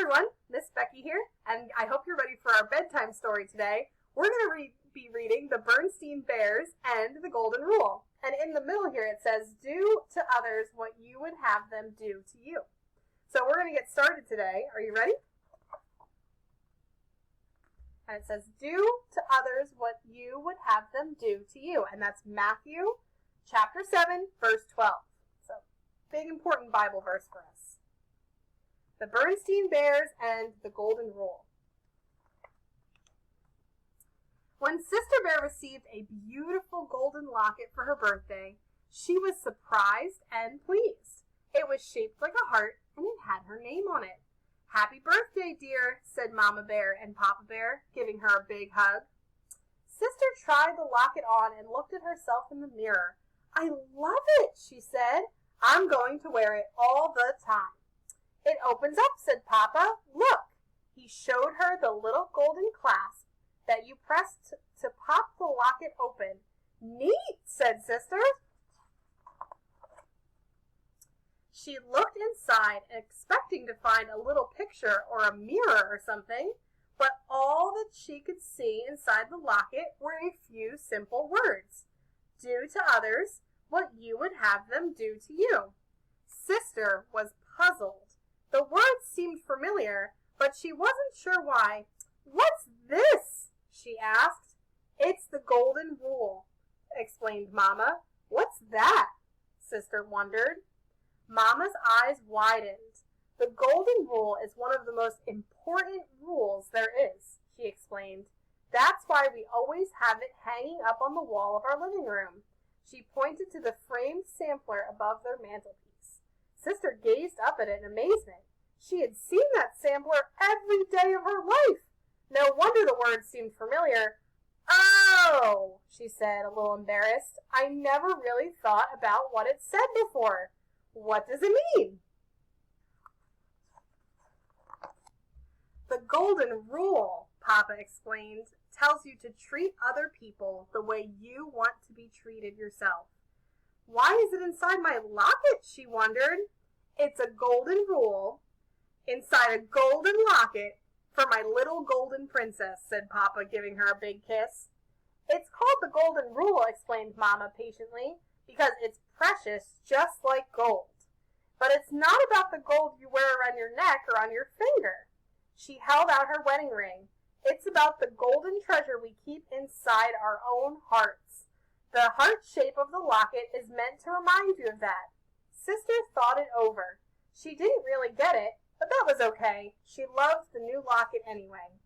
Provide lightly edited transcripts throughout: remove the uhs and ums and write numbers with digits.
everyone, Miss Becky here, and I hope you're ready for our bedtime story today. We're going to be reading the Berenstain Bears and the Golden Rule. And in the middle here it says, do to others what you would have them do to you. So we're going to get started today. Are you ready? And it says, do to others what you would have them do to you. And that's Matthew chapter 7, verse 12. So, big important Bible verse for us. The Berenstain Bears and the Golden Rule. When Sister Bear received a beautiful golden locket for her birthday, she was surprised and pleased. It was shaped like a heart and it had her name on it. "Happy birthday, dear," said Mama Bear and Papa Bear, giving her a big hug. Sister tried the locket on and looked at herself in the mirror. "I love it," she said. "I'm going to wear it all the time." "It opens up," said Papa. "Look." He showed her the little golden clasp that you pressed to pop the locket open. "Neat," said Sister. She looked inside, expecting to find a little picture or a mirror or something, but all that she could see inside the locket were a few simple words. Do to others what you would have them do to you. Sister was puzzled. The words seemed familiar, but she wasn't sure why. "What's this?" she asked. "It's the Golden Rule," explained Mama. "What's that?" Sister wondered. Mama's eyes widened. "The Golden Rule is one of the most important rules there is," she explained. "That's why we always have it hanging up on the wall of our living room." She pointed to the framed sampler above their mantelpiece. Sister gazed up at it in amazement. She had seen that sampler every day of her life. No wonder the words seemed familiar. "Oh," she said, a little embarrassed. "I never really thought about what it said before. What does it mean?" "The Golden Rule," Papa explained, "tells you to treat other people the way you want to be treated yourself." "Why is it inside my locket?" she wondered. "It's a golden rule inside a golden locket for my little golden princess," said Papa, giving her a big kiss. "It's called the Golden Rule," explained Mama patiently, "because it's precious just like gold. But it's not about the gold you wear around your neck or on your finger." She held out her wedding ring. "It's about the golden treasure we keep inside our own hearts. The heart shape of the locket is meant to remind you of that." Sister thought it over. She didn't really get it, but that was okay. She loved the new locket anyway.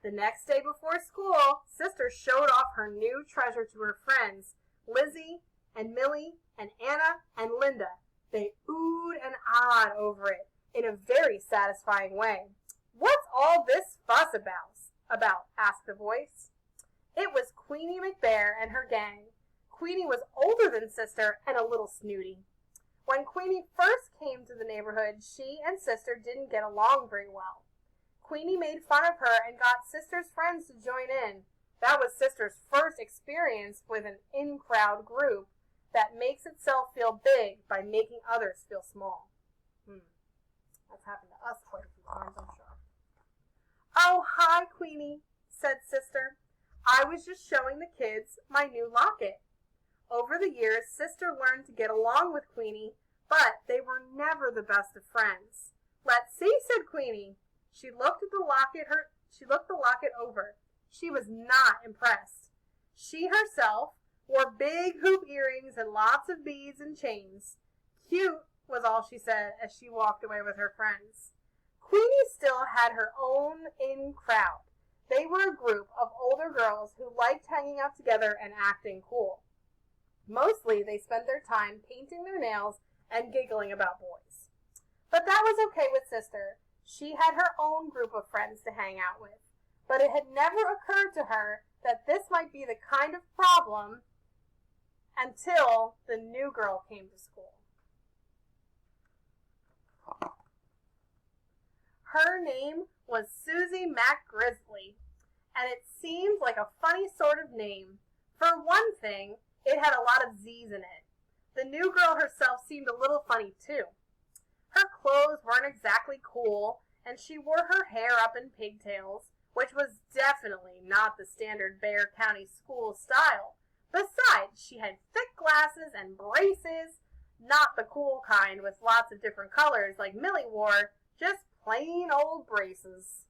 The next day before school, Sister showed off her new treasure to her friends, Lizzie and Millie and Anna and Linda. They oohed and ahed over it in a very satisfying way. "What's all this fuss about?" asked a voice. It was Queenie McBear and her gang. Queenie was older than Sister and a little snooty. When Queenie first came to the neighborhood, she and Sister didn't get along very well. Queenie made fun of her and got Sister's friends to join in. That was Sister's first experience with an in-crowd group that makes itself feel big by making others feel small. That's happened to us quite a few times, I'm sure. "Oh, hi, Queenie," said Sister. "I was just showing the kids my new locket." Over the years, Sister learned to get along with Queenie, but they were never the best of friends. "Let's see," said Queenie. She looked the locket over. She was not impressed. She herself wore big hoop earrings and lots of beads and chains. "Cute," was all she said as she walked away with her friends. Queenie still had her own in-crowd. They were a group of older girls who liked hanging out together and acting cool. Mostly they spent their time painting their nails and giggling about boys. But that was okay with Sister. She had her own group of friends to hang out with. But it had never occurred to her that this might be the kind of problem until the new girl came to school. Her name was Susie MacGrizzly, and it seemed like a funny sort of name. For one thing, it had a lot of Z's in it. The new girl herself seemed a little funny too. Her clothes weren't exactly cool, and she wore her hair up in pigtails, which was definitely not the standard Bexar County school style. Besides, she had thick glasses and braces, not the cool kind with lots of different colors like Millie wore, just plain old braces.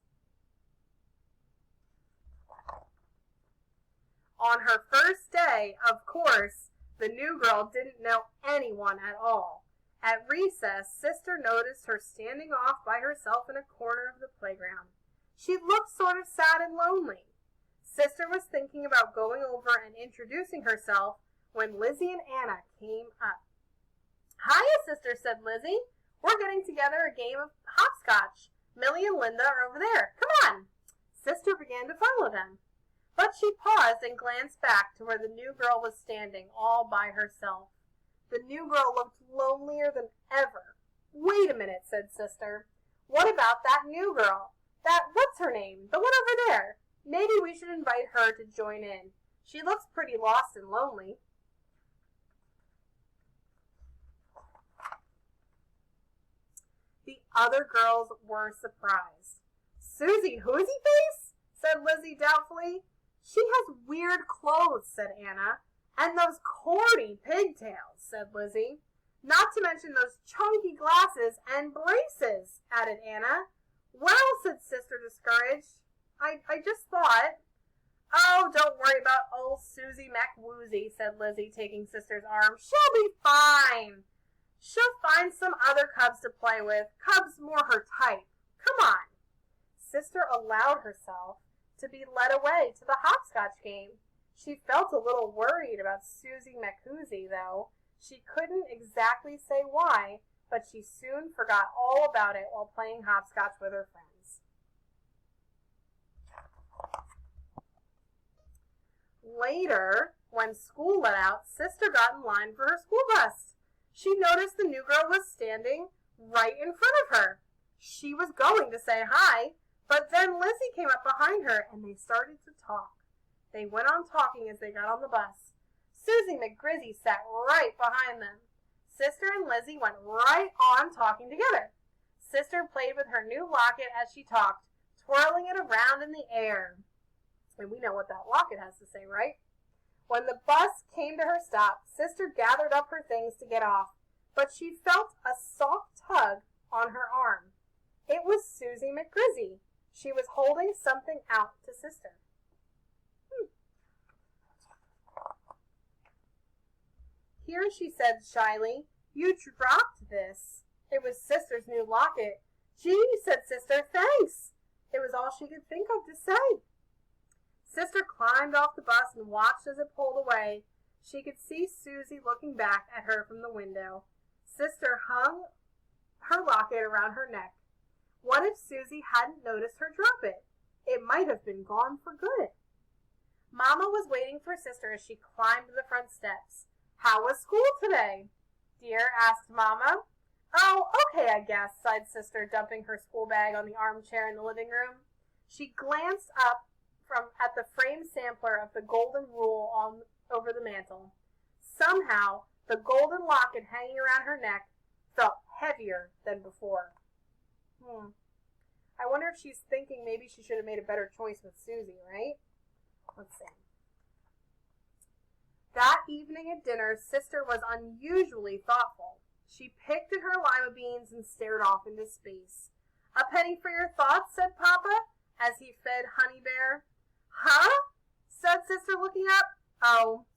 On her first day, of course, the new girl didn't know anyone at all. At recess, Sister noticed her standing off by herself in a corner of the playground. She looked sort of sad and lonely. Sister was thinking about going over and introducing herself when Lizzie and Anna came up. "Hiya, Sister," said Lizzie. "We're getting together a game of hopscotch. Millie and Linda are over there. Come on." Sister began to follow them. But she paused and glanced back to where the new girl was standing all by herself. The new girl looked lonelier than ever. "Wait a minute," said Sister. "What about that new girl? What's her name? The one over there. Maybe we should invite her to join in. She looks pretty lost and lonely." The other girls were surprised. "Susie Hoosie Face?" said Lizzie doubtfully. "She has weird clothes," said Anna. "And those corny pigtails," said Lizzie. "Not to mention those chunky glasses and braces," added Anna. "Well," said Sister, discouraged, I just thought—" "Oh, don't worry about old Susie MacWoozy," said Lizzie, taking Sister's arm. "She'll be fine. She'll find some other cubs to play with, cubs more her type. Come on." Sister allowed herself to be led away to the hopscotch game. She felt a little worried about Susie MacWoozy, though. She couldn't exactly say why, but she soon forgot all about it while playing hopscotch with her friends. Later, when school let out, Sister got in line for her school bus. She noticed the new girl was standing right in front of her. She was going to say hi, but then Lizzie came up behind her and they started to talk. They went on talking as they got on the bus. Susie McGrizzy sat right behind them. Sister and Lizzie went right on talking together. Sister played with her new locket as she talked, twirling it around in the air. And we know what that locket has to say, right? When the bus came to her stop, Sister gathered up her things to get off, but she felt a soft tug on her arm. It was Susie McGrizzy. She was holding something out to Sister. "Here," she said shyly. "You dropped this." It was Sister's new locket. "Gee," said Sister, "thanks." It was all she could think of to say. Sister climbed off the bus and watched as it pulled away. She could see Susie looking back at her from the window. Sister hung her locket around her neck. What if Susie hadn't noticed her drop it? It might have been gone for good. Mama was waiting for Sister as she climbed the front steps. "How was school today, dear?" asked Mama. "Oh, okay, I guess," sighed Sister, dumping her school bag on the armchair in the living room. She glanced up at the framed sampler of the golden rule over the mantel. Somehow, the golden locket hanging around her neck felt heavier than before. I wonder if she's thinking maybe she should have made a better choice with Susie, right? Let's see. That evening at dinner, Sister was unusually thoughtful. She picked at her lima beans and stared off into space. "A penny for your thoughts," said Papa, as he fed Honey Bear. "Huh?" said Sister, looking up. "Oh,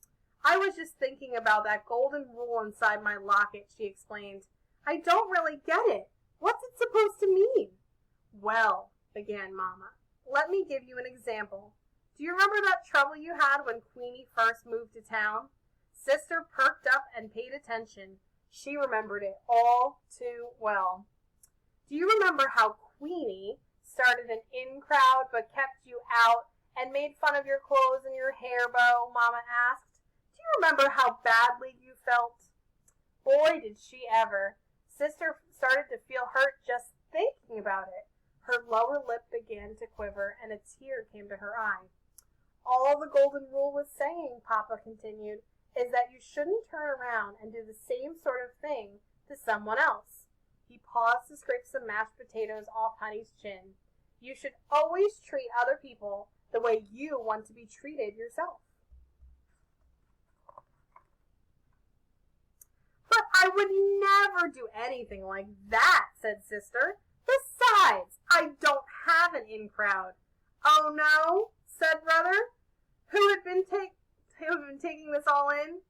I was just thinking about that golden rule inside my locket," she explained. "I don't really get it. What's it supposed to mean?" "Well," began Mama, "let me give you an example. Do you remember that trouble you had when Queenie first moved to town?" Sister perked up and paid attention. She remembered it all too well. "Do you remember how Queenie started an in crowd but kept you out and made fun of your clothes and your hair bow?" Mama asked. "Do you remember how badly you felt?" Boy, did she ever. Sister started to feel hurt just thinking about it. Her lower lip began to quiver and a tear came to her eye. "All the golden rule was saying," Papa continued, "is that you shouldn't turn around and do the same sort of thing to someone else. He paused to scrape some mashed potatoes off Honey's chin. You should always treat other people the way you want to be treated yourself. But I would never do anything like that, said Sister. Besides, I don't have an in-crowd. Oh no, said Brother, who had been taking this all in.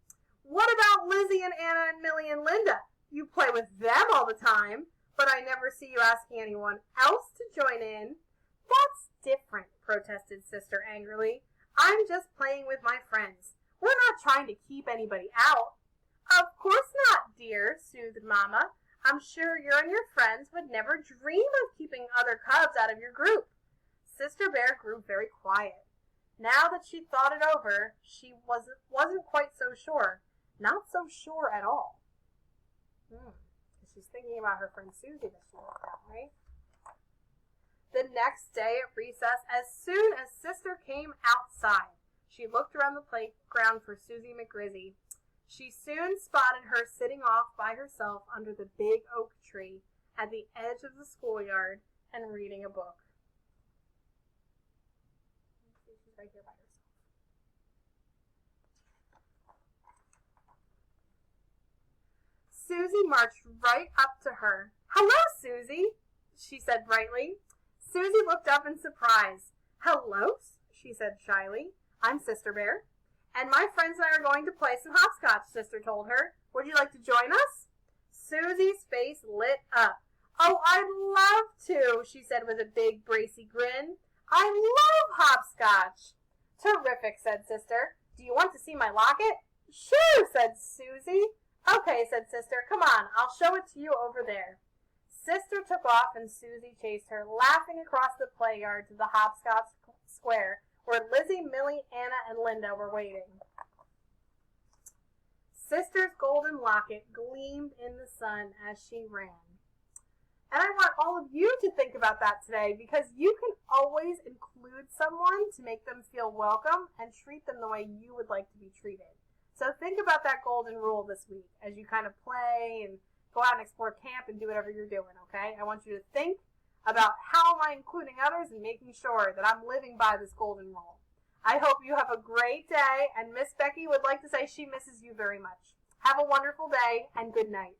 What about Lizzie and Anna and Millie and Linda? You play with them all the time, but I never see you asking anyone else to join in. That's different, protested Sister angrily. I'm just playing with my friends. We're not trying to keep anybody out. Of course not, dear, soothed Mama. I'm sure you and your friends would never dream of keeping other cubs out of your group. Sister Bear grew very quiet. Now that she thought it over, she wasn't quite so sure. Not so sure at all. She's thinking about her friend Susie that she looked at, right? The next day at recess, as soon as Sister came outside, she looked around the playground for Susie McGrizzy. She soon spotted her sitting off by herself under the big oak tree at the edge of the schoolyard and reading a book. She's right here by herself. Susie marched right up to her. Hello, Susie, she said brightly. Susie looked up in surprise. Hello, she said shyly. I'm Sister Bear. And my friends and I are going to play some hopscotch, Sister told her. Would you like to join us? Susie's face lit up. Oh, I'd love to, she said with a big, bracy grin. I love hopscotch. Terrific, said Sister. Do you want to see my locket? Sure, said Susie. Okay, said Sister. Come on, I'll show it to you over there. Sister took off and Susie chased her, laughing across the play yard to the hopscotch square, where Lizzie, Millie, Anna, and Linda were waiting. Sister's golden locket gleamed in the sun as she ran. And I want all of you to think about that today, because you can always include someone to make them feel welcome and treat them the way you would like to be treated. So think about that golden rule this week as you kind of play and go out and explore camp and do whatever you're doing, okay? I want you to think about how am I including others and making sure that I'm living by this golden rule. I hope you have a great day, and Miss Becky would like to say she misses you very much. Have a wonderful day, and good night.